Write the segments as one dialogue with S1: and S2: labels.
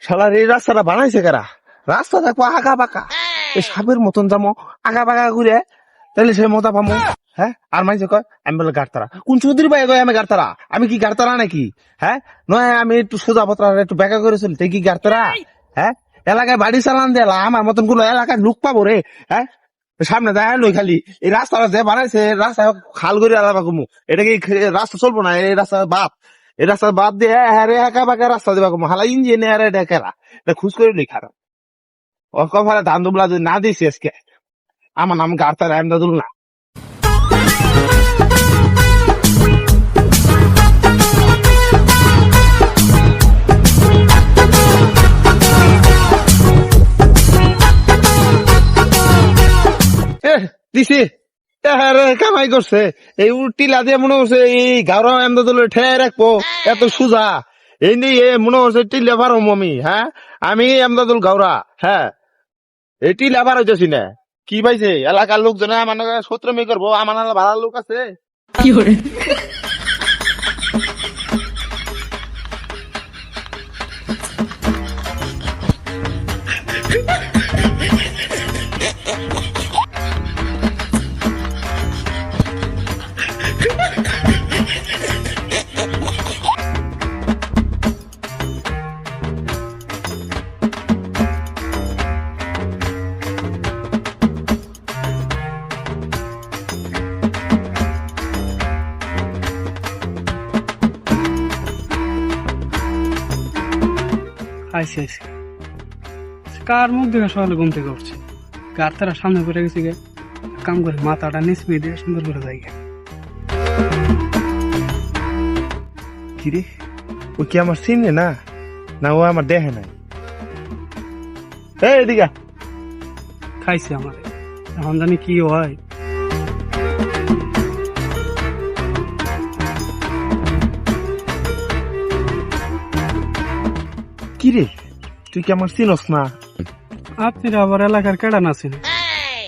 S1: শালার এই রাস্তাটা বানাইছে কারা? রাস্তা দেখবো আঁকা বাঁকা, এই সাপের মতন যাবো আঁকা বাঁকা ঘুরে, তাহলে সে মজা পাবো। হ্যাঁ, আর মাইছে কয় আমি বলে গাড়তারা। কোন চৌধুরী ভাই কয় আমি গাড়তারা? আমি কি গাড়তারা নাকি? হ্যাঁ, নয় আমি একটু সোজা পত্রা একটু বেঁকা করে চলি, তুই কি গাড়তারা? হ্যাঁ, এলাকায় বাড়ি চালান দেলা আমার মতন গুলো এলাকায় লুক পাবো রে। হ্যাঁ, সামনে দেখায় লই খালি এই রাস্তাটা যে বানাইছে, রাস্তা খাল করে আলাদা কমু, এটা কি রাস্তা চলবো না? এই রাস্তা বাদ, এই রাস্তা বাদ দিয়ে হ্যাঁ রে একা বাঁকা রাস্তা দিবা কমু, হালা ইঞ্জিনিয়ার এটা কেরা, এটা খুশ করে নি খারাপ। ও কফারে ধান দুবলা যদি না দিছি আজকে, আমার নাম গাড়তার আহমদাদুল না। দিছি কামাই করছে এই টিলা দিয়ে, মনে করছে এই গাওরা আহমদাদুল ঠেয়ে রাখবো এত সুজা, এই নিয়ে মনে করছে টিলা পারো আমি। হ্যাঁ, আমি আহমদাদুল গাওরা। হ্যাঁ, এই টিলা পার হইতেছি না, কি পাইছে এলাকার লোকজনে আমার সত্রমি করবো, আমার ভালো লোক আছে।
S2: আইসি আইসি, কার মুখ দেখে সকালে ঘুম থেকে উঠছে, কার তারা সামনে করে গেছে গে, কাম করে মাথাটা নিচে দিয়ে সুন্দর করে যাই গে।
S1: কিরে, ও কি আমার চিনে না? না ও আমার দেখে নাই? এই এদিকে
S2: খাইছে আমার, এখন জানি কি হয়।
S1: কিরে, তুই কি আমার চিনস না?
S2: আপনি আবার এলাকার কেডা না ছিল,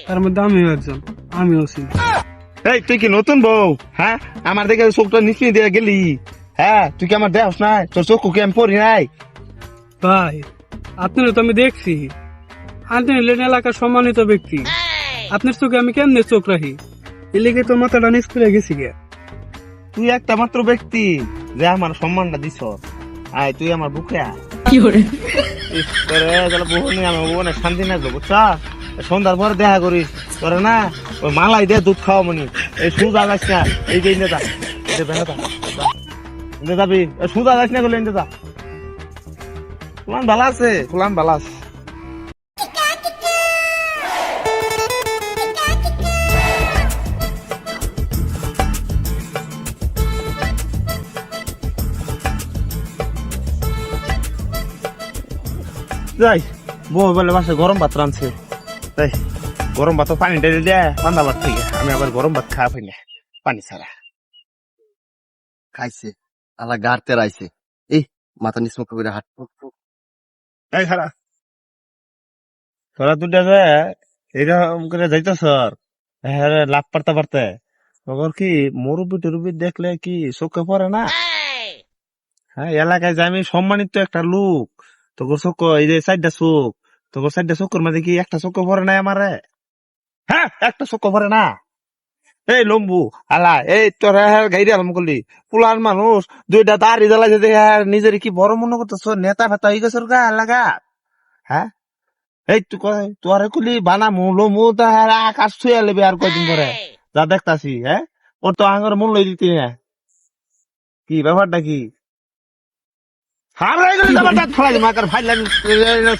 S2: তার মধ্যে আমিও একজন, আমিও ছিল।
S1: এই তুই কি নতুন বউ? হ্যাঁ, আমার দেখে চোখটা নিচে দিয়ে গেলি। হ্যাঁ, তুই কি আমার দেখস নাই? তোর চোখ কি আমি পড়ি নাই?
S2: ভাই, আপনার তো আমি দেখছি, আপনি হলেন এলাকার সম্মানিত ব্যক্তি, আপনার চোখে আমি কেমনে চোখ রাখি, এ লেগে তো মাথাটা নিচ করে গেছি গে।
S1: তুই একটা মাত্র ব্যক্তি যে আমার সম্মানটা দিছ, আয় তুই আমার বুকে আয়। বহু নিয়ে আমার বহু শান্তি লাগবে, বুঝছা? সন্ধ্যার পরে দেখা করিস তোরে না, ওই মালাই দে দুধ খাওয়া মনি, এই সুজা যাস না, এই যে ইন্দে যাবি, সুজা যাস না করলে ইন্দে যা। ফুলান ভালো আছে, ফুলান ভালো আছে। যাই বউ বলে বাসে গরম ভাত রাঁধছে, তাই গরম ভাত পানি ঢেলে দেয় পান্তা ভাত থেকে, আমি আবার গরম ভাত খাওয়া পাই না পানি ছাড়া।
S3: খাইছে আলা গাড়তে রাইছে, এই মাথা নিচ মুখ করে হাট
S1: এই খারা তোরা দুটা যে এইরকম করে যাইতেছ, হ্যাঁ লাভ পারতে পারতে, তখন কি মুরব্বী টুরব্বি দেখলে কি চোখে পড়ে না? হ্যাঁ, এলাকায় যে আমি সম্মানিত একটা লোক, তোর চোখ এই যে চারটা চোখ, তোর চারটা চোখের মাঝে কি একটা চোখ পড়ে নাই আমারে? হ্যাঁ, একটা চোখ পড়ে না? এই লম্বু আলা, এই তোরা গাইরে আলম করলি, পুলান মানুষ দুইটা দাড়ি জ্বালাইছে দেখে নিজের কি বড় মনে করতেছ, নেতা ফেতা হয়ে গেছে গা এলাকা। হ্যাঁ, এই তুই তোর কুলি বানামু লমু তাহার আকাশ ছুঁয়া লেবে আর কয়দিন পরে যা দেখতাছি। হ্যাঁ, ওর তো আঙের মূল্য দিতি না, কি ব্যাপারটা কি?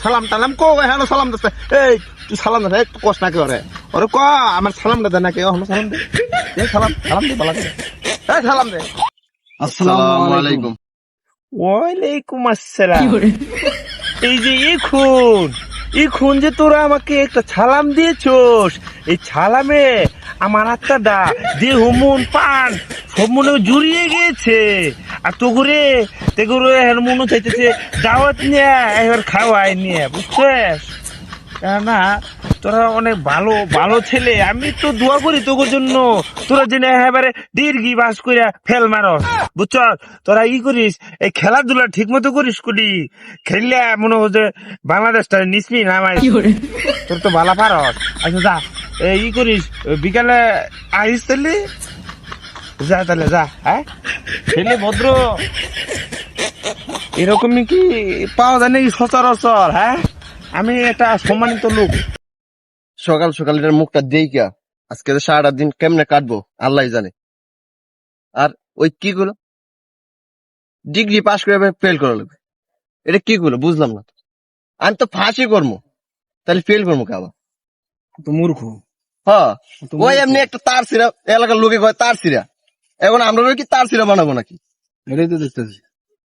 S1: সালাম টালাম কো, হ্যালো সালাম দিচ্ছে, এই তুই সালাম দে, তুই কষ্ট না করে ওরে ক আমার সালামটা দে নাকি, সালাম দে, সালাম সালাম দে, বলা সালাম দে।
S3: আসসালামু আলাইকুম।
S1: ওয়ালাইকুম আসসালাম। এই যে এখন যে তোরা আমাকে একটা সালাম দিয়েছোস, এই সালামে আমার আত্মাটা দেহ মন প্রাণ সব মনে জুড়িয়ে গিয়েছে। আর তো করে মনে চাইতেছে দাওয়াত নিয়ে এবার খাওয়াই নিয়ে, বুঝছিস না? তোরা অনেক ভালো ভালো ছেলে, আমি তো দোয়া করি তোর জন্য। তোরা যেন একেবারে দীর্ঘি বাস করিয়া ফেল মারস, বুঝছ? তোরা ই করিস, এই খেলাধুলা ঠিক মতো করিস কুলি, খেললে মনে হচ্ছে বাংলাদেশটা নিসমি নামাই। তোর তো ভালো পারস। আচ্ছা যা, ই করিস, বিকালে আহিস তাহলে, যা তাহলে যা। হ্যাঁ, ছেলে ভদ্র এরকমই কি পাওয়া যায় নাকি সচরাচর? হ্যাঁ, আমি একটা সম্মানিত লোক।
S3: সকাল সকাল এটার মুখটা দেই কিয়া, আজকে তো সারাটা দিন কেমনে কাটবো আল্লাহ জানে। আর ওই কি গুলো ডিগ্রি পাস করে ফেল করা লাগবে, এটা কি গুলো বুঝলাম না। আমি তো ফাঁসি করবো, তাহলে ফেল করবো কে আবার?
S2: তো মূর্খ।
S3: হ্যাঁ, ওই এমনি একটা তার সিরা, এলাকার লোকে কয় তার সিরা, এখন আমরা কি তার সিরা বানাবো নাকি?
S2: এটাই তো দেখতেছি।